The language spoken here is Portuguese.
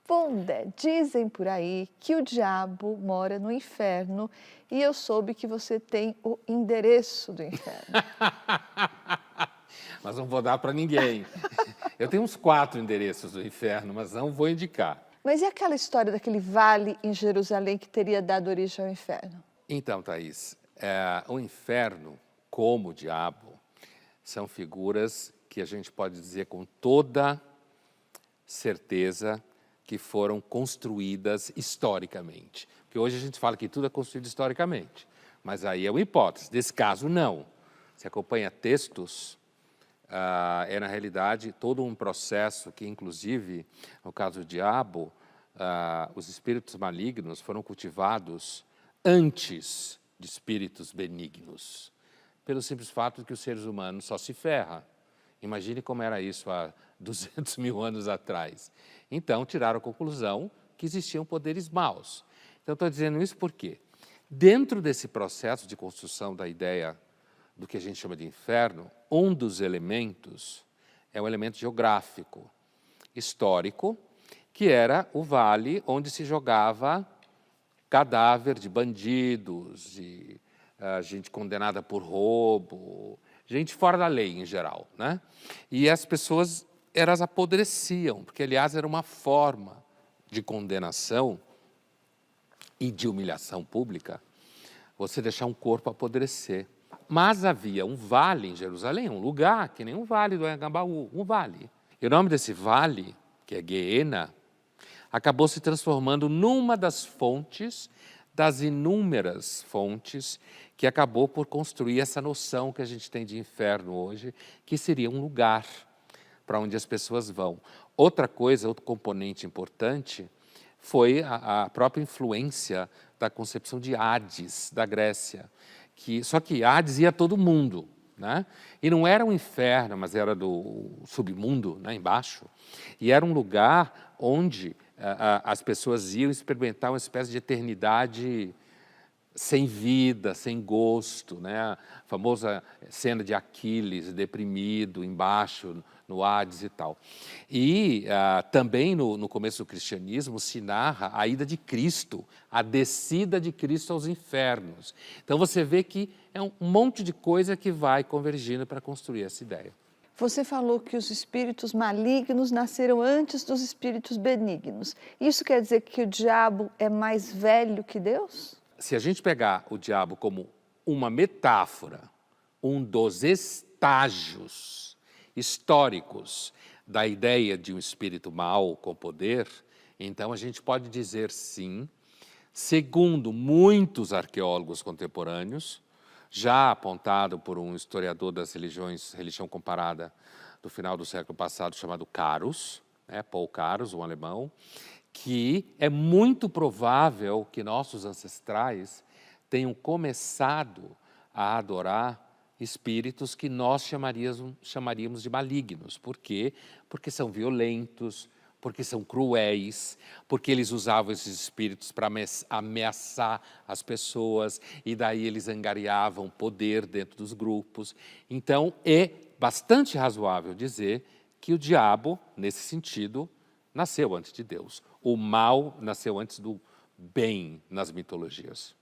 Wanda, dizem por aí que o diabo mora no inferno e eu soube que você tem o endereço do inferno. Mas não vou dar para ninguém. Eu tenho uns 4 endereços do inferno, mas não vou indicar. Mas e aquela história daquele vale em Jerusalém que teria dado origem ao inferno? Então, Thaís, o inferno, como o diabo, são figuras que a gente pode dizer com toda certeza que foram construídas historicamente. Porque hoje a gente fala que tudo é construído historicamente, mas aí é uma hipótese. Nesse caso, não. Se acompanha textos, é na realidade todo um processo que, inclusive, no caso do diabo, os espíritos malignos foram cultivados antes de espíritos benignos, pelo simples fato de que os seres humanos só se ferram. Imagine como era isso há 200 mil anos atrás. Então, tiraram a conclusão que existiam poderes maus. Então, estou dizendo isso porque, dentro desse processo de construção da ideia do que a gente chama de inferno, um dos elementos é um elemento geográfico, histórico, que era o vale onde se jogava cadáver de bandidos, de gente condenada por roubo, gente fora da lei em geral, né? E as pessoas, elas apodreciam, porque, aliás, era uma forma de condenação e de humilhação pública, você deixar um corpo apodrecer. Mas havia um vale em Jerusalém, um lugar, que nem um vale do Anhangabaú, um vale. E o nome desse vale, que é Guiena, acabou se transformando numa das fontes, das inúmeras fontes, que acabou por construir essa noção que a gente tem de inferno hoje, que seria um lugar para onde as pessoas vão. Outra coisa, outro componente importante, foi a própria influência da concepção de Hades, da Grécia. Só que Hades ia a todo mundo, né? E não era um inferno, mas era do submundo, né, embaixo. E era um lugar onde as pessoas iam experimentar uma espécie de eternidade sem vida, sem gosto, né? A famosa cena de Aquiles deprimido embaixo no Hades e tal. E também no começo do cristianismo se narra a ida de Cristo, a descida de Cristo aos infernos. Então você vê que é um monte de coisa que vai convergindo para construir essa ideia. Você falou que os espíritos malignos nasceram antes dos espíritos benignos. Isso quer dizer que o diabo é mais velho que Deus? Se a gente pegar o diabo como uma metáfora, um dos estágios históricos da ideia de um espírito mau com poder, então a gente pode dizer sim, segundo muitos arqueólogos contemporâneos, já apontado por um historiador das religião comparada do final do século passado, chamado Carus, né, Paul Carus, um alemão, que é muito provável que nossos ancestrais tenham começado a adorar espíritos que nós chamaríamos de malignos. Por quê? Porque são violentos, porque são cruéis, porque eles usavam esses espíritos para ameaçar as pessoas, e daí eles angariavam poder dentro dos grupos. Então, é bastante razoável dizer que o diabo, nesse sentido, nasceu antes de Deus. O mal nasceu antes do bem nas mitologias.